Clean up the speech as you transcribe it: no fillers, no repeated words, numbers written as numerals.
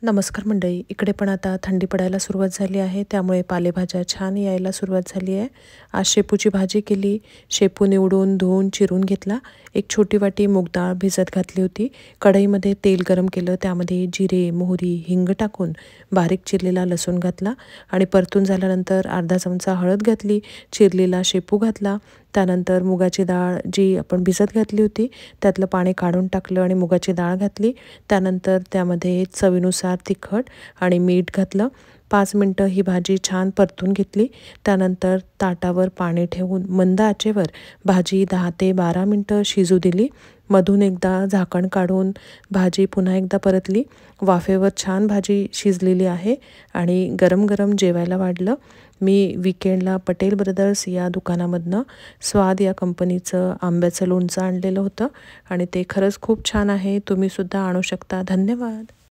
नमस्कार मंडळी, इकडे पण आता थंडी पडायला सुरुवात झाली आहे, त्यामुळे पालेभाज्या छान यायला सुरुवात झाली आहे। आज शेपूची भाजी केली। शेपू निवडून धुवून चिरून घेतला। एक छोटी वाटी मूग डाळ भिजत घातली होती। कढईमध्ये तेल गरम केलं, त्यामध्ये जिरे, मोहरी, हिंग टाकून बारीक चिरलेला लसूण घातला आणि परतून झाल्यानंतर अर्धा चमचा हळद घातली, चिरलेला शेपू घातला। त्यानंतर मुगाची डाळ जी आपण भिजत घातली होती त्यातलं पाणी काढून टाकलं आणि मुगाची डाळ घातली। त्यानंतर त्यामध्ये चवीनुसार तिखट आणि मीठ घातलं। 5 मिनिटं ही भाजी छान परतून घेतली। त्यानंतर ताटावर पाणी ठेवून मंद आचेवर भाजी 10 ते 12 मिनिटं शिजू दिली। मधून एकदा झाकण काढून भाजी पुन्हा एकदा परतली। वाफेवर छान भाजी शिजलेली आहे आणि गरम गरम जेवायला वाढलं। मी वीकेंडला पटेल ब्रदर्स या दुकानामधनं स्वाद या कंपनीचं आंब्याचं लोणचं आणलेलं होतं आणि ते खरंच खूप छान आहे। तुम्ही सुद्धा आणू शकता। धन्यवाद।